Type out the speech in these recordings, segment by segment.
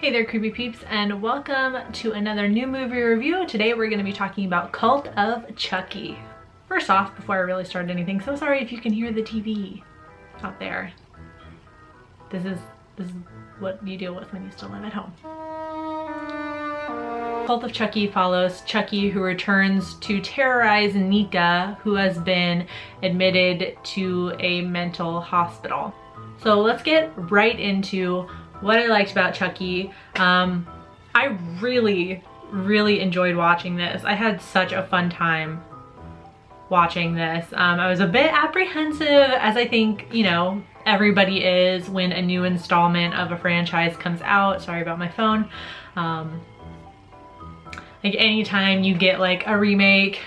Hey there, creepy peeps, and welcome to another new movie review. Today we're going to be talking about Cult of Chucky. First off, before I really start anything, so sorry if you can hear the TV out there. This is what you deal with when you still live at home. Cult of Chucky follows Chucky, who returns to terrorize Nika, who has been admitted to a mental hospital. So let's get right into what I liked about Chucky. I really enjoyed watching this. I had such a fun time watching this. I was a bit apprehensive, as I think, you know, everybody is when a new installment of a franchise comes out. Sorry about my phone. Like anytime you get like a remake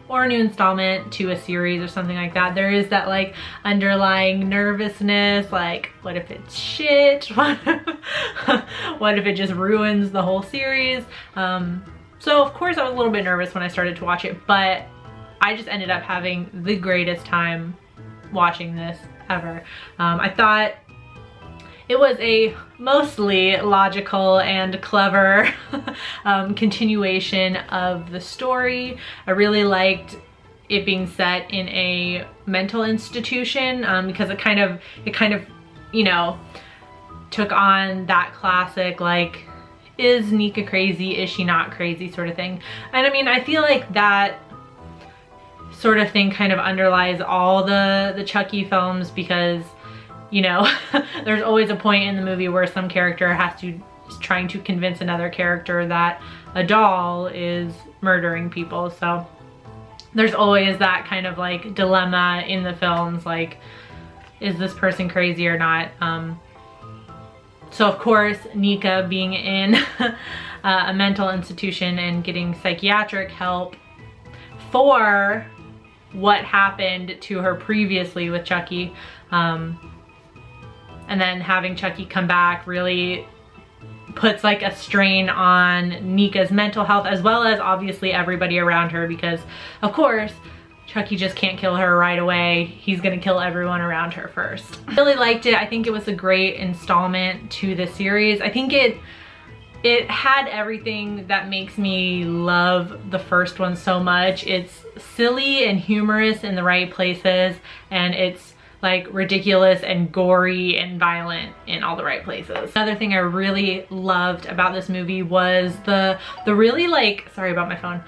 or a new installment to a series or something like that, there is that like underlying nervousness, like what if it's shit? What if it just ruins the whole series? So of course I was a little bit nervous when I started to watch it, but I just ended up having the greatest time watching this ever. I thought it was a mostly logical and clever continuation of the story. I really liked it being set in a mental institution because it kind of, you know, took on that classic, like, is Nika crazy? Is she not crazy sort of thing. And I mean, I feel like that sort of thing kind of underlies all the Chucky films because, you know, there's always a point in the movie where some character is trying to convince another character that a doll is murdering people. So there's always that kind of like dilemma in the films, like, is this person crazy or not? So of course, Nika being in a mental institution and getting psychiatric help for what happened to her previously with Chucky, and then having Chucky come back really puts like a strain on Nika's mental health, as well as obviously everybody around her, because of course Chucky just can't kill her right away. He's gonna kill everyone around her first. I really liked it. I think it was a great installment to the series. I think it had everything that makes me love the first one so much. It's silly and humorous in the right places, and it's like ridiculous and gory and violent in all the right places. Another thing I really loved about this movie was the really, like, sorry about my phone,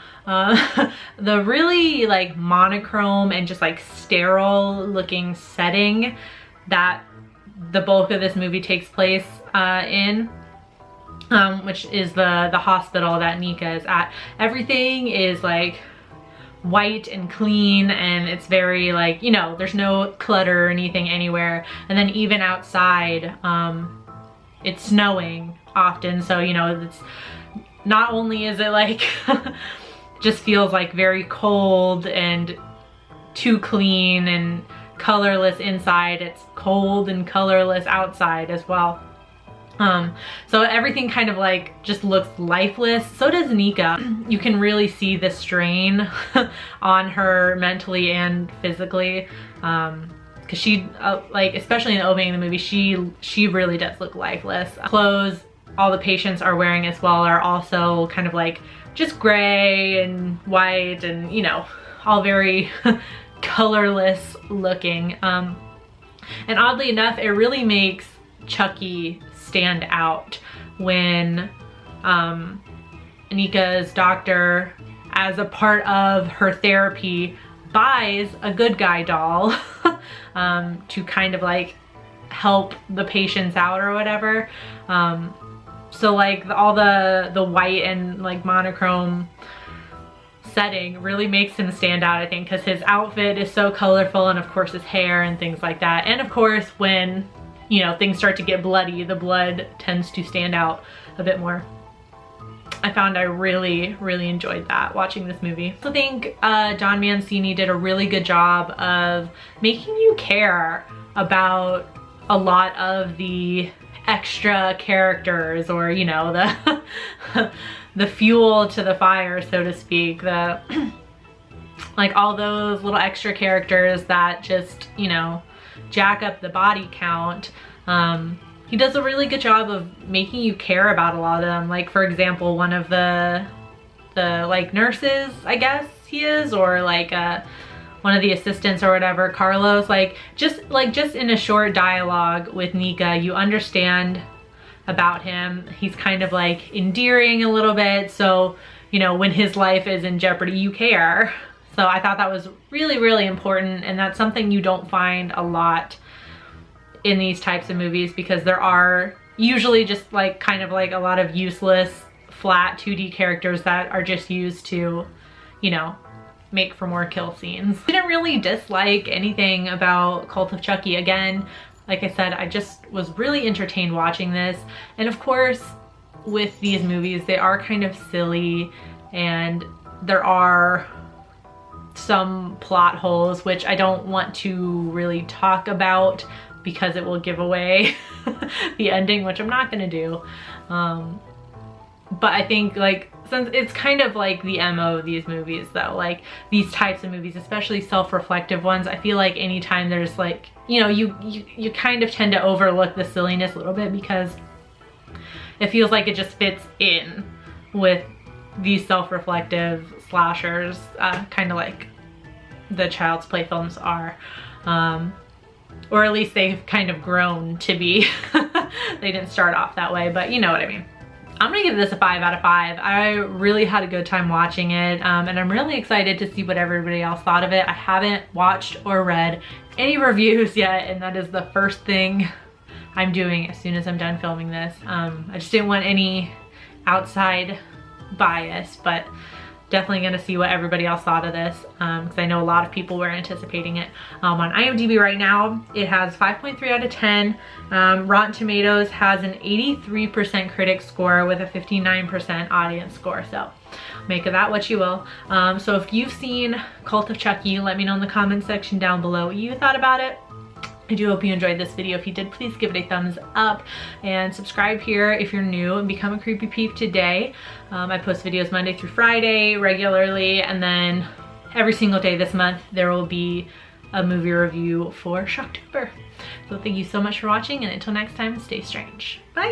the really like monochrome and just like sterile looking setting that the bulk of this movie takes place in. Which is the hospital that Nika is at. Everything is like white and clean, and it's very like, you know, there's no clutter or anything anywhere. And then even outside, it's snowing often, so you know, it's not only is it like just feels like very cold and too clean and colorless inside, it's cold and colorless outside as well. So everything kind of like just looks lifeless. So does Nika. You can really see the strain on her mentally and physically, because she like, especially in the opening of the movie, she really does look lifeless. Clothes all the patients are wearing as well are also kind of like just gray and white and, you know, all very colorless looking. And oddly enough, it really makes Chucky stand out when Nika's doctor, as a part of her therapy, buys a good guy doll to kind of like help the patients out or whatever. So like all the white and like monochrome setting really makes him stand out, I think, because his outfit is so colorful, and of course his hair and things like that. And of course when, you know, things start to get bloody, the blood tends to stand out a bit more. I found I really enjoyed that watching this movie. I think Don Mancini did a really good job of making you care about a lot of the extra characters, or, you know, the fuel to the fire, so to speak. The like all those little extra characters that just, you know, jack up the body count. he does a really good job of making you care about a lot of them. Like, for example, one of the like nurses, I guess he is, or like one of the assistants or whatever, Carlos, like just in a short dialogue with Nika, you understand about him. He's kind of like endearing a little bit, so you know, when his life is in jeopardy, you care. So I thought that was really, really important, and that's something you don't find a lot in these types of movies, because there are usually just like kind of like a lot of useless flat 2D characters that are just used to, you know, make for more kill scenes. Didn't really dislike anything about Cult of Chucky. Again, like I said, I just was really entertained watching this. And of course, with these movies, they are kind of silly and there are some plot holes, which I don't want to really talk about because it will give away the ending, which I'm not gonna do. But I think, like, since it's kind of like the MO of these movies though, like these types of movies, especially self-reflective ones, I feel like anytime there's like, you know, you kind of tend to overlook the silliness a little bit because it feels like it just fits in with these self-reflective slashers, kind of like the Child's Play films are. Or at least they've kind of grown to be. They didn't start off that way, but you know what I mean. I'm gonna give this a 5 out of 5. I really had a good time watching it, and I'm really excited to see what everybody else thought of it. I haven't watched or read any reviews yet, and that is the first thing I'm doing as soon as I'm done filming this. I just didn't want any outside bias, but definitely gonna see what everybody else thought of this, because I know a lot of people were anticipating it. On IMDb right now, it has 5.3 out of 10. Rotten Tomatoes has an 83% critic score with a 59% audience score, so make of that what you will. So if you've seen Cult of Chucky, let me know in the comment section down below what you thought about it. I do hope you enjoyed this video. If you did, please give it a thumbs up and subscribe here if you're new and become a creepy peep today. I post videos Monday through Friday regularly, and then every single day this month there will be a movie review for Shocktober. So thank you so much for watching, and until next time, stay strange. Bye!